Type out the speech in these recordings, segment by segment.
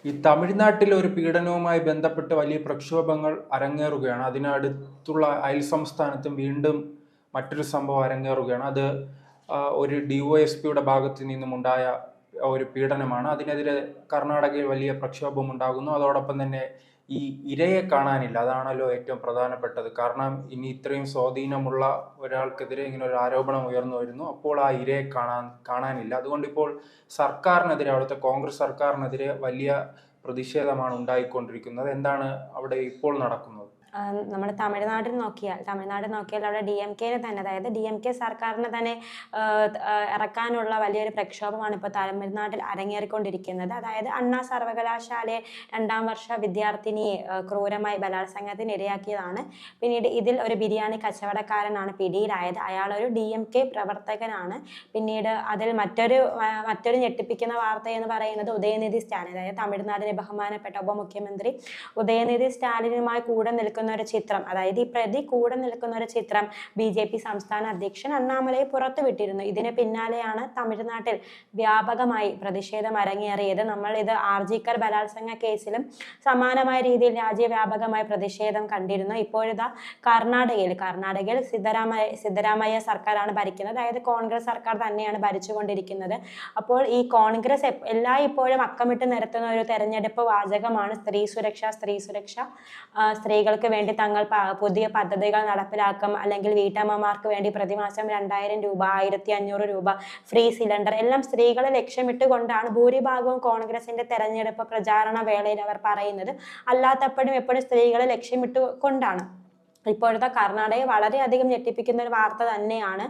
ഈ തമിഴ്നാട്ടിലെ ഒരു പീഡനവുമായി ബന്ധപ്പെട്ട് വലിയ പ്രക്ഷോഭങ്ങൾ അരങ്ങേറുകയാണ്. അതിനടുത്തുള്ള അയൽ സംസ്ഥാനത്തും വീണ്ടും മറ്റൊരു സംഭവം അരങ്ങേറുകയാണ്. അത് ഒരു ഡിവൈഎസ്പിയുടെ ഭാഗത്തു നിന്നും ഉണ്ടായ ഒരു പീഡനമാണ്. അതിനെതിരെ കർണാടകയിൽ വലിയ പ്രക്ഷോഭം ഉണ്ടാകുന്നു. അതോടൊപ്പം തന്നെ ഈ ഇരയെ കാണാനില്ല, അതാണല്ലോ ഏറ്റവും പ്രധാനപ്പെട്ടത്. കാരണം ഇനി ഇത്രയും സ്വാധീനമുള്ള ഒരാൾക്കെതിരെ ഇങ്ങനെ ഒരു ആരോപണം ഉയർന്നു വരുന്നു. അപ്പോൾ ആ ഇരയെ കാണാനില്ല. അതുകൊണ്ട് ഇപ്പോൾ സർക്കാരിനെതിരെ, അവിടുത്തെ കോൺഗ്രസ് സർക്കാരിനെതിരെ വലിയ പ്രതിഷേധമാണ് ഉണ്ടായിക്കൊണ്ടിരിക്കുന്നത്. എന്താണ് അവിടെ ഇപ്പോൾ നടക്കുന്നത്? നമ്മുടെ തമിഴ്നാട് നോക്കിയാൽ അവിടെ DMK തന്നെ, അതായത് DMK സർക്കാരിനെ തന്നെ ഇറക്കാനുള്ള വലിയൊരു പ്രക്ഷോഭമാണ് ഇപ്പോൾ തമിഴ്നാട്ടിൽ അരങ്ങേറിക്കൊണ്ടിരിക്കുന്നത്. അതായത് അണ്ണാ സർവകലാശാലയെ 2ാം വർഷ വിദ്യാർത്ഥിനിയെ ക്രൂരമായി ബലാത്സംഗത്തിന് ഇരയാക്കിയതാണ്. പിന്നീട് ഇതിൽ ഒരു ബിരിയാണി കച്ചവടക്കാരനാണ് പിടിയിലായത്. അയാളൊരു DMK പ്രവർത്തകനാണ്. പിന്നീട് അതിൽ മറ്റൊരു ഞെട്ടിപ്പിക്കുന്ന വാർത്ത എന്ന് പറയുന്നത് ഉദയനിധി സ്റ്റാലിൻ, അതായത് തമിഴ്നാടിന്റെ ബഹുമാനപ്പെട്ട ഉപമുഖ്യമന്ത്രി ഉദയനിധി സ്റ്റാലിനുമായി കൂടെ നിൽക്കുന്ന ഒരു ചിത്രം, അതായത് ഈ പ്രതി കൂടെ നിൽക്കുന്ന ഒരു ചിത്രം BJP സംസ്ഥാന അധ്യക്ഷൻ അണ്ണാമലൈ പുറത്തുവിട്ടിരുന്നു. ഇതിന് പിന്നാലെയാണ് തമിഴ്നാട്ടിൽ വ്യാപകമായി പ്രതിഷേധം അരങ്ങേറിയത്. നമ്മൾ ഇത് ആർജിക്കർ ബലാത്സംഗ കേസിലും സമാനമായ രീതിയിൽ രാജ്യവ്യാപകമായ പ്രതിഷേധം കണ്ടിരുന്നു. ഇപ്പോഴിതാ കർണാടകയിൽ സിദ്ധരാമയ്യ സർക്കാരാണ് ഭരിക്കുന്നത്, അതായത് കോൺഗ്രസ് സർക്കാർ തന്നെയാണ് ഭരിച്ചുകൊണ്ടിരിക്കുന്നത്. അപ്പോൾ ഈ കോൺഗ്രസ് ഇപ്പോഴും അക്കമിട്ട് നിരത്തുന്ന ഒരു തെരഞ്ഞെടുപ്പ് വാചകമാണ് സ്ത്രീ സുരക്ഷ. സ്ത്രീകൾക്ക് വേണ്ടി തങ്ങൾ പുതിയ പദ്ധതികൾ നടപ്പിലാക്കും, അല്ലെങ്കിൽ വീട്ടമ്മമാർക്ക് വേണ്ടി പ്രതിമാസം 2000 രൂപ, 1500 രൂപ, ഫ്രീ സിലിണ്ടർ, എല്ലാം സ്ത്രീകളെ ലക്ഷ്യമിട്ടുകൊണ്ടാണ് ഭൂരിഭാഗവും കോൺഗ്രസിന്റെ തെരഞ്ഞെടുപ്പ് പ്രചാരണ വേളയിൽ അവർ പറയുന്നത്. അല്ലാത്തപ്പോഴും എപ്പോഴും സ്ത്രീകളെ ലക്ഷ്യമിട്ടുകൊണ്ടാണ്. ഇപ്പോഴത്തെ കർണാടകയെ വളരെയധികം ഞെട്ടിപ്പിക്കുന്ന ഒരു വാർത്ത തന്നെയാണ്.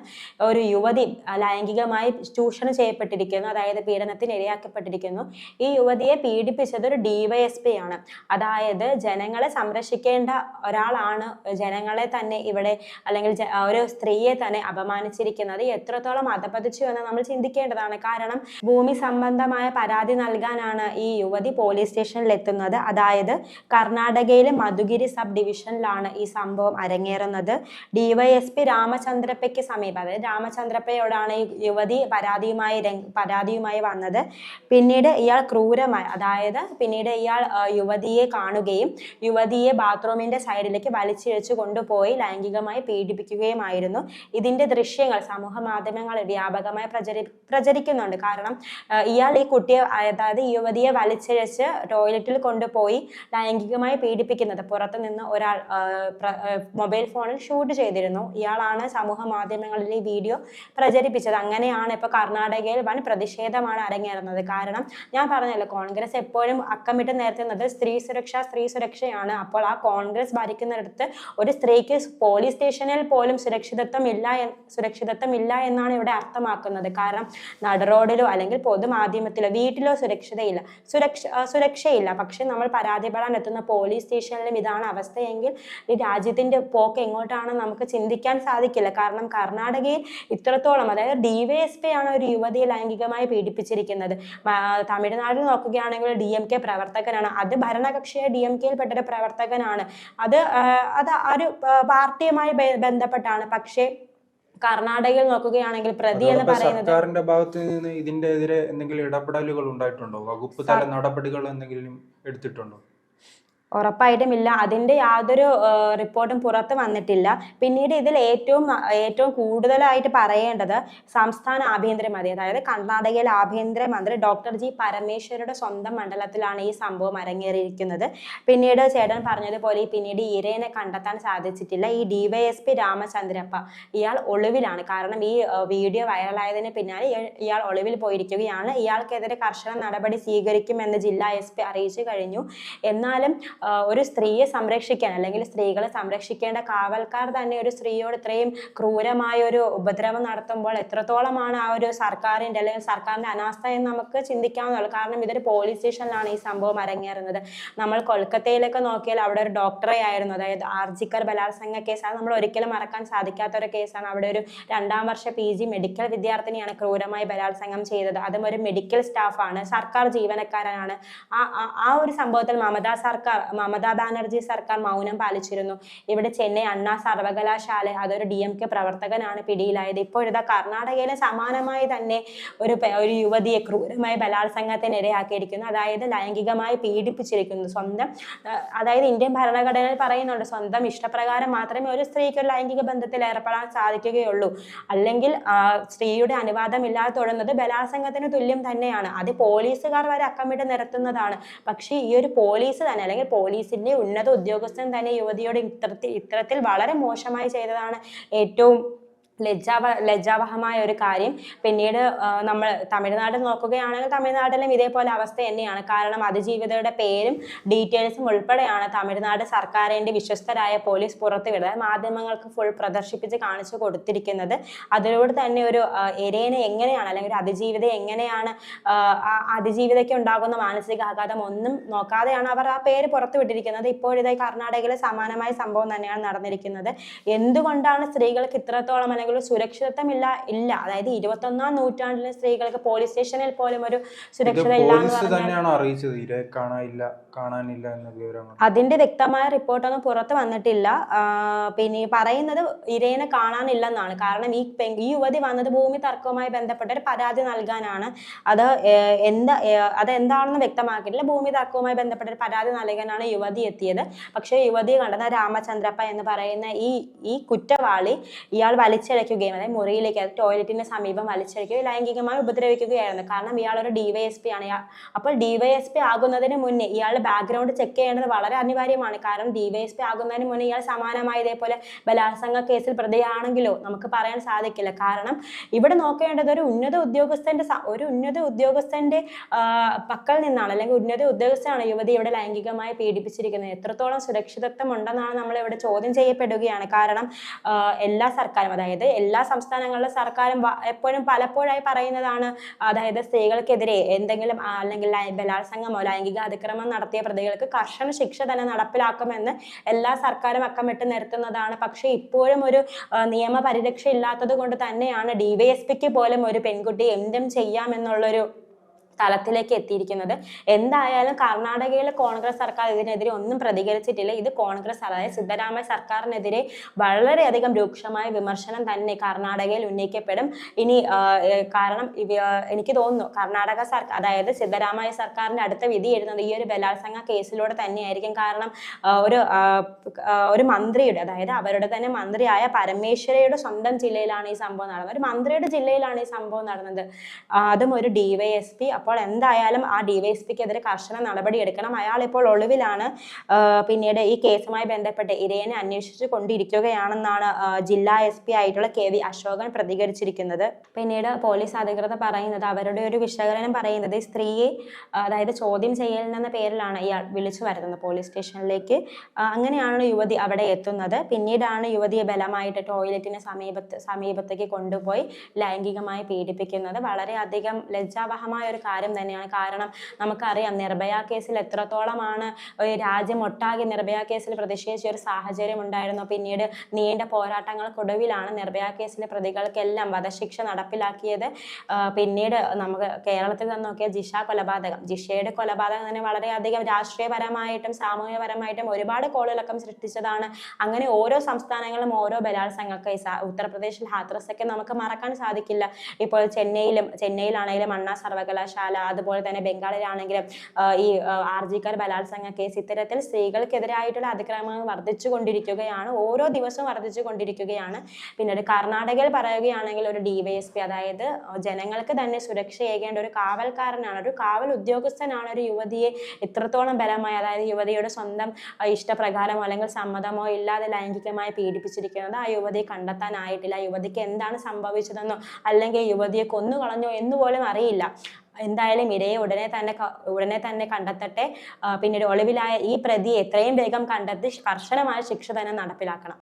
ഒരു യുവതി ലൈംഗികമായി ചൂഷണം ചെയ്യപ്പെട്ടിരിക്കുന്നു, അതായത് പീഡനത്തിന് ഇരയാക്കപ്പെട്ടിരിക്കുന്നു. ഈ യുവതിയെ പീഡിപ്പിച്ചത് ഒരു DYSP ആണ്. അതായത് ജനങ്ങളെ സംരക്ഷിക്കേണ്ട ഒരാളാണ് ജനങ്ങളെ തന്നെ ഇവിടെ, അല്ലെങ്കിൽ ഒരു സ്ത്രീയെ തന്നെ അപമാനിച്ചിരിക്കുന്നത്. എത്രത്തോളം അധപതിച്ചു എന്ന് നമ്മൾ ചിന്തിക്കേണ്ടതാണ്. കാരണം ഭൂമി സംബന്ധമായ പരാതി നൽകാനാണ് ഈ യുവതി പോലീസ് സ്റ്റേഷനിൽ എത്തുന്നത്. അതായത് കർണാടകയിലെ മധുഗിരി സബ് ഡിവിഷനിലാണ് ഈ സംഭവം അരങ്ങേറുന്നത്. DYSP രാമചന്ദ്രപ്പയ്ക്ക് സമീപം, അതായത് രാമചന്ദ്രപ്പയോടാണ് ഈ യുവതി പരാതിയുമായി വന്നത്. പിന്നീട് ഇയാൾ യുവതിയെ കാണുകയും യുവതിയെ ബാത്റൂമിന്റെ സൈഡിലേക്ക് വലിച്ചിഴച്ചു കൊണ്ടുപോയി ലൈംഗികമായി പീഡിപ്പിക്കുകയുമായിരുന്നു. ഇതിന്റെ ദൃശ്യങ്ങൾ സമൂഹ മാധ്യമങ്ങളിൽ വ്യാപകമായി പ്രചരിക്കുന്നുണ്ട്. കാരണം ഇയാൾ ഈ കുട്ടിയെ, അതായത് ഈ യുവതിയെ വലിച്ചിഴച്ച് ടോയ്ലറ്റിൽ കൊണ്ടുപോയി ലൈംഗികമായി പീഡിപ്പിക്കുന്നത് പുറത്തു നിന്ന് ഒരാൾ മൊബൈൽ ഫോണിൽ ഷൂട്ട് ചെയ്തിരുന്നു. ഇയാളാണ് സമൂഹ മാധ്യമങ്ങളിൽ ഈ വീഡിയോ പ്രചരിപ്പിച്ചത്. അങ്ങനെയാണ് ഇപ്പോൾ കർണാടകയിൽ വൻ പ്രതിഷേധമാണ് അരങ്ങേറുന്നത്. കാരണം ഞാൻ പറഞ്ഞല്ലോ, കോൺഗ്രസ് എപ്പോഴും അക്കമിട്ട് നിരത്തുന്നത് സ്ത്രീ സുരക്ഷയാണ്. അപ്പോൾ ആ കോൺഗ്രസ് ഭരിക്കുന്നിടത്ത് ഒരു സ്ത്രീക്ക് പോലീസ് സ്റ്റേഷനിൽ പോലും സുരക്ഷിതത്വം ഇല്ല എന്നാണ് ഇവിടെ അർത്ഥമാക്കുന്നത്. കാരണം നടുറോഡിലോ അല്ലെങ്കിൽ പൊതുമാധ്യമത്തിലോ വീട്ടിലോ സുരക്ഷയില്ല. പക്ഷെ നമ്മൾ പരാതിപ്പെടാൻ എത്തുന്ന പോലീസ് സ്റ്റേഷനിലും ഇതാണ് അവസ്ഥയെങ്കിൽ ഈ രാജ്യത്തിന്റെ പോക്ക് എങ്ങോട്ടാണ് നമുക്ക് ചിന്തിക്കാൻ സാധിക്കില്ല. കാരണം കർണാടകയിൽ ഇത്രത്തോളം, അതായത് DYSP ആണ് ഒരു യുവതിയെ ലൈംഗികമായി പീഡിപ്പിച്ചിരിക്കുന്നത്. തമിഴ്നാട്ടിൽ നോക്കുകയാണെങ്കിൽ DMK പ്രവർത്തകനാണ്, അത് ഭരണകക്ഷിയായ DMKയിൽ പെട്ടൊരു പ്രവർത്തകനാണ്. അത് ഒരു പാർട്ടിയുമായി ബന്ധപ്പെട്ടാണ്. പക്ഷേ കർണാടകയിൽ നോക്കുകയാണെങ്കിൽ പ്രതി എന്ന് പറയുന്നത്, സർക്കാരിന്റെ ഭാഗത്ത് നിന്ന് ഇതിന്റെ എതിരെ എന്തെങ്കിലും ഇടപെടലുകൾ ഉണ്ടായിട്ടുണ്ടോ? വകുപ്പ് തല നടപടികൾ എന്തെങ്കിലും എടുത്തിട്ടുണ്ടോ? ഉറപ്പായിട്ടും ഇല്ല. അതിന്റെ യാതൊരു റിപ്പോർട്ടും പുറത്ത് വന്നിട്ടില്ല. പിന്നീട് ഇതിൽ ഏറ്റവും കൂടുതലായിട്ട് പറയേണ്ടത് സംസ്ഥാന ആഭ്യന്തരമന്ത്രി, അതായത് കർണാടകയിലെ ആഭ്യന്തരമന്ത്രി ഡോക്ടർ G പരമേശ്വരയുടെ സ്വന്തം മണ്ഡലത്തിലാണ് ഈ സംഭവം അരങ്ങേറിയിരിക്കുന്നത്. പിന്നീട് ചേട്ടൻ പറഞ്ഞതുപോലെ പിന്നീട് ഇരേനെ കണ്ടെത്താൻ സാധിച്ചിട്ടില്ല. ഈ DYSP രാമചന്ദ്രപ്പ ഇയാൾ ഒളിവിലാണ്. കാരണം ഈ വീഡിയോ വൈറലായതിന് പിന്നാലെ ഇയാൾ ഒളിവിൽ പോയിരിക്കുകയാണ്. ഇയാൾക്കെതിരെ കർശന നടപടി സ്വീകരിക്കുമെന്ന് ജില്ലാ SP അറിയിച്ചു കഴിഞ്ഞു. എന്നാലും ഒരു സ്ത്രീയെ സംരക്ഷിക്കാൻ, അല്ലെങ്കിൽ സ്ത്രീകളെ സംരക്ഷിക്കേണ്ട കാവൽക്കാർ തന്നെ ഒരു സ്ത്രീയോട് ഇത്രയും ക്രൂരമായ ഒരു ഉപദ്രവം നടത്തുമ്പോൾ എത്രത്തോളമാണ് ആ ഒരു സർക്കാരിന്റെ, അല്ലെങ്കിൽ സർക്കാരിന്റെ അനാസ്ഥ എന്ന് നമുക്ക് ചിന്തിക്കാവുന്നതാണ്. കാരണം ഇതൊരു പോലീസ് സ്റ്റേഷനിലാണ് ഈ സംഭവം അരങ്ങേറുന്നത്. നമ്മൾ കൊൽക്കത്തയിലൊക്കെ നോക്കിയാൽ അവിടെ ഒരു ഡോക്ടറെ ആയിരുന്നു, അതായത് ആർജിക്കർ ബലാത്സംഗ കേസാണ്. നമ്മൾ ഒരിക്കലും മറക്കാൻ സാധിക്കാത്ത ഒരു കേസാണ്. അവിടെ ഒരു 2ാം വർഷ PG മെഡിക്കൽ വിദ്യാർത്ഥിനിയാണ് ക്രൂരമായി ബലാത്സംഗം ചെയ്തത്. അതും ഒരു മെഡിക്കൽ സ്റ്റാഫാണ്, സർക്കാർ ജീവനക്കാരനാണ്. ആ ഒരു സംഭവത്തിൽ മമതാ സർക്കാർ മമതാ ബാനർജി സർക്കാർ മൗനം പാലിച്ചിരുന്നു. ഇവിടെ ചെന്നൈ അണ്ണാ സർവകലാശാല അതൊരു DMK പ്രവർത്തകനാണ് പിടിയിലായത്. ഇപ്പോഴിതാ കർണാടകയിലെ സമാനമായി തന്നെ ഒരു യുവതിയെ ക്രൂരമായി ബലാത്സംഗത്തിന് ഇരയാക്കിയിരിക്കുന്നു. അതായത് ലൈംഗികമായി പീഡിപ്പിച്ചിരിക്കുന്നു. അതായത് ഇന്ത്യൻ ഭരണഘടനയിൽ പറയുന്നുണ്ട്, സ്വന്തം ഇഷ്ടപ്രകാരം മാത്രമേ ഒരു സ്ത്രീക്ക് ഒരു ലൈംഗിക ബന്ധത്തിൽ ഏർപ്പെടാൻ സാധിക്കുകയുള്ളൂ. അല്ലെങ്കിൽ സ്ത്രീയുടെ അനുവാദമില്ലാതെ തൊടുന്നത് ബലാത്സംഗത്തിന് തുല്യം തന്നെയാണ്. അത് പോലീസുകാർ വരെ അക്കമിട്ട് നിരത്തുന്നതാണ്. പക്ഷേ ഈ ഒരു പോലീസ് തന്നെ അല്ലെങ്കിൽ പോലീസിന്റെ ഉന്നത ഉദ്യോഗസ്ഥൻ തന്നെ യുവതിയോട് ഇത്തരത്തിൽ വളരെ മോശമായി ചെയ്തതാണ് ഏറ്റവും ലജ്ജാവഹമായ ഒരു കാര്യം. പിന്നീട് നമ്മൾ തമിഴ്നാട് നോക്കുകയാണെങ്കിൽ തമിഴ്നാട്ടിലും ഇതേപോലെ അവസ്ഥ തന്നെയാണ്. കാരണം അതിജീവിതയുടെ പേരും ഡീറ്റെയിൽസും ഉൾപ്പെടെയാണ് തമിഴ്നാട് സർക്കാരിന്റെ വിശ്വസ്തരായ പോലീസ് പുറത്തുവിടുന്നത്. മാധ്യമങ്ങൾക്ക് ഫുൾ പ്രദർശിപ്പിച്ച് കാണിച്ചു കൊടുത്തിരിക്കുന്നത്. അതിലൂടെ തന്നെ ഒരു ഇരേനെ എങ്ങനെയാണ് അല്ലെങ്കിൽ ഒരു അതിജീവിതയെ എങ്ങനെയാണ് അതിജീവിതയ്ക്ക് ഉണ്ടാകുന്ന മാനസികാഘാതം ഒന്നും നോക്കാതെയാണ് അവർ ആ പേര് പുറത്തുവിട്ടിരിക്കുന്നത്. ഇപ്പോഴിതേ കർണാടകയിലെ സമാനമായ സംഭവം തന്നെയാണ് നടന്നിരിക്കുന്നത്. എന്തുകൊണ്ടാണ് സ്ത്രീകൾക്ക് ഇത്രത്തോളം അല്ലെങ്കിൽ സുരക്ഷിതത്വം ഇല്ല? അതായത് 21ാം നൂറ്റാണ്ടിലെ സ്ത്രീകൾക്ക് പോലീസ് സ്റ്റേഷനിൽ പോലും ഒരു സുരക്ഷിത അതിന്റെ വ്യക്തമായ റിപ്പോർട്ടൊന്നും പുറത്ത് വന്നിട്ടില്ല. പിന്നെ പറയുന്നത് ഇരേനെ കാണാനില്ലെന്നാണ്. കാരണം ഈ യുവതി വന്നത് ഭൂമി തർക്കവുമായി ബന്ധപ്പെട്ട ഒരു പരാതി നൽകാനാണ്. അതെന്താണെന്ന് വ്യക്തമാക്കിയിട്ടില്ല. ഭൂമി തർക്കവുമായി ബന്ധപ്പെട്ട ഒരു പരാതി നൽകാനാണ് യുവതി എത്തിയത്. പക്ഷേ യുവതിയെ കണ്ടെന്ന രാമചന്ദ്രപ്പ എന്ന് പറയുന്ന ഈ കുറ്റവാളി ഇയാൾ വലിച്ചിഴയ്ക്കുകയും അതായത് മുറിയിലേക്ക് ടോയ്ലറ്റിന് സമീപം വലിച്ചിഴയ്ക്കുകയും ലൈംഗികമായി ഉപദ്രവിക്കുകയായിരുന്നു. കാരണം ഇയാൾ ഒരു DYSP ആണ്. അപ്പോൾ DYSP ആകുന്നതിന് മുന്നേ ഇയാളുടെ ബാക്ക്ഗ്രൗണ്ട് ചെക്ക് ചെയ്യേണ്ടത് വളരെ അനിവാര്യമാണ്. കാരണം DYSP ആകുന്നതിന് മുന്നേ ഇയാൾ സമാനമായ ഇതേപോലെ ബലാത്സംഗ കേസിൽ പ്രതിയാണെങ്കിലോ നമുക്ക് പറയാൻ സാധിക്കില്ല. കാരണം ഇവിടെ നോക്കേണ്ടത് ഒരു ഉന്നത ഉദ്യോഗസ്ഥന്റെ പക്കൽ നിന്നാണ് അല്ലെങ്കിൽ ഉന്നത ഉദ്യോഗസ്ഥനാണ് യുവതി ഇവിടെ ലൈംഗികമായി പീഡിപ്പിച്ചിരിക്കുന്നത്. എത്രത്തോളം സുരക്ഷിതത്വം ഉണ്ടെന്നാണ് നമ്മൾ ഇവിടെ ചോദ്യം ചെയ്യപ്പെടുകയാണ്. കാരണം എല്ലാ സർക്കാരും അതായത് എല്ലാ സംസ്ഥാനങ്ങളിലെ സർക്കാരും എപ്പോഴും പലപ്പോഴായി പറയുന്നതാണ്, അതായത് സ്ത്രീകൾക്കെതിരെ എന്തെങ്കിലും അല്ലെങ്കിൽ ബലാത്സംഗമോ ലൈംഗിക അതിക്രമം നടത്തിയ പ്രതികൾക്ക് കർശന ശിക്ഷ തന്നെ നടപ്പിലാക്കുമെന്ന് എല്ലാ സർക്കാരും അക്കമിട്ട് നിരത്തുന്നതാണ്. പക്ഷേ ഇപ്പോഴും ഒരു നിയമ പരിരക്ഷ ഇല്ലാത്തത് കൊണ്ട് തന്നെയാണ് DYSPക്ക് പോലും ഒരു പെൺകുട്ടി എന്തും ചെയ്യാമെന്നുള്ളൊരു തലത്തിലേക്ക് എത്തിയിരിക്കുന്നത്. എന്തായാലും കർണാടകയിലെ കോൺഗ്രസ് സർക്കാർ ഇതിനെതിരെ ഒന്നും പ്രതികരിച്ചിട്ടില്ല. ഇത് കോൺഗ്രസ് അതായത് സിദ്ധരാമയ്യ സർക്കാരിനെതിരെ വളരെയധികം രൂക്ഷമായ വിമർശനം തന്നെ കർണാടകയിൽ ഉന്നയിക്കപ്പെടും ഇനി. കാരണം എനിക്ക് തോന്നുന്നു കർണാടക സർക്കാർ അതായത് സിദ്ധരാമയ്യ സർക്കാരിന്റെ അടുത്ത വിധി എഴുതുന്നത് ഈ ഒരു ബലാത്സംഗ കേസിലൂടെ തന്നെയായിരിക്കും. കാരണം ഒരു മന്ത്രിയുടെ അതായത് അവരുടെ തന്നെ മന്ത്രിയായ പരമേശ്വരയുടെ സ്വന്തം ജില്ലയിലാണ് ഈ സംഭവം നടന്നത്. ഒരു മന്ത്രിയുടെ ജില്ലയിലാണ് ഈ സംഭവം നടന്നത്, അതും ഒരു DYSP. അപ്പോൾ എന്തായാലും ആ DYSPക്കെതിരെ കർശന നടപടി എടുക്കണം. അയാൾ ഇപ്പോൾ ഒളിവിലാണ്. പിന്നീട് ഈ കേസുമായി ബന്ധപ്പെട്ട് ഇരയെ അന്വേഷിച്ചു കൊണ്ടിരിക്കുകയാണെന്നാണ് ജില്ലാ SP ആയിട്ടുള്ള KV അശോകൻ പ്രതികരിച്ചിരിക്കുന്നത്. പിന്നീട് പോലീസ് അധികൃതർ പറയുന്നത് അവരുടെ ഒരു വിശകലനം പറയുന്നത് സ്ത്രീയെ അതായത് ചോദ്യം ചെയ്യലെന്ന പേരിലാണ് ഇയാൾ വിളിച്ചു വരുന്നത് പോലീസ് സ്റ്റേഷനിലേക്ക്. അങ്ങനെയാണ് യുവതി അവിടെ എത്തുന്നത്. പിന്നീടാണ് യുവതിയെ ബലമായിട്ട് ടോയ്ലറ്റിന് സമീപത്തേക്ക് കൊണ്ടുപോയി ലൈംഗികമായി പീഡിപ്പിക്കുന്നത്. വളരെയധികം ലജ്ജാവഹമായ ഒരു കാര്യം തന്നെയാണ്. കാരണം നമുക്കറിയാം നിർഭയ കേസിൽ എത്രത്തോളമാണ് രാജ്യം ഒട്ടാകെ നിർഭയ കേസിൽ പ്രതിഷേധിച്ച ഒരു സാഹചര്യം ഉണ്ടായിരുന്നു. പിന്നീട് നീണ്ട പോരാട്ടങ്ങൾക്കൊടുവിലാണ് നിർഭയ കേസിലെ പ്രതികൾക്കെല്ലാം വധശിക്ഷ നടപ്പിലാക്കിയത്. പിന്നീട് നമുക്ക് കേരളത്തിൽ നിന്ന് നോക്കിയ ജിഷയുടെ കൊലപാതകം തന്നെ വളരെയധികം രാഷ്ട്രീയപരമായിട്ടും സാമൂഹ്യപരമായിട്ടും ഒരുപാട് കോളിളക്കം സൃഷ്ടിച്ചതാണ്. അങ്ങനെ ഓരോ സംസ്ഥാനങ്ങളും ഓരോ ബലാത്സംഗ കേസ്. ഉത്തർപ്രദേശിൽ ഹാത്രസൊക്കെ നമുക്ക് മറക്കാൻ സാധിക്കില്ല. ഇപ്പോൾ ചെന്നൈയിലാണെങ്കിലും അണ്ണാ സർവകലാശാല, അതുപോലെ തന്നെ ബംഗാളിലാണെങ്കിലും ഈ RG-കർ ബലാത്സംഗ കേസ്, ഇത്തരത്തിൽ സ്ത്രീകൾക്കെതിരായിട്ടുള്ള അതിക്രമങ്ങൾ വർദ്ധിച്ചു കൊണ്ടിരിക്കുകയാണ്. ഓരോ ദിവസവും വർദ്ധിച്ചു കൊണ്ടിരിക്കുകയാണ്. പിന്നീട് കർണാടകയിൽ പറയുകയാണെങ്കിൽ ഒരു DYSP അതായത് ജനങ്ങൾക്ക് തന്നെ സുരക്ഷയേകേണ്ട ഒരു കാവൽക്കാരനാണ്, ഒരു കാവൽ ഉദ്യോഗസ്ഥനാണ് ഒരു യുവതിയെ ഇത്രത്തോളം ബലമായി അതായത് യുവതിയുടെ സ്വന്തം ഇഷ്ടപ്രകാരമോ അല്ലെങ്കിൽ സമ്മതമോ ഇല്ലാതെ ലൈംഗികമായി പീഡിപ്പിച്ചിരിക്കുന്നത്. ആ യുവതിയെ കണ്ടെത്താനായിട്ടില്ല. യുവതിക്ക് എന്താണ് സംഭവിച്ചതെന്നോ അല്ലെങ്കിൽ യുവതിയെ കൊന്നുകളഞ്ഞോ എന്നുപോലും അറിയില്ല. എന്തായാലും ഇരയെ ഉടനെ തന്നെ കണ്ടെത്തട്ടെ. പിന്നീട് ഒളിവിലായ ഈ പ്രതിയെ എത്രയും വേഗം കണ്ടെത്തി കർശനമായ ശിക്ഷ തന്നെ നടപ്പിലാക്കണം.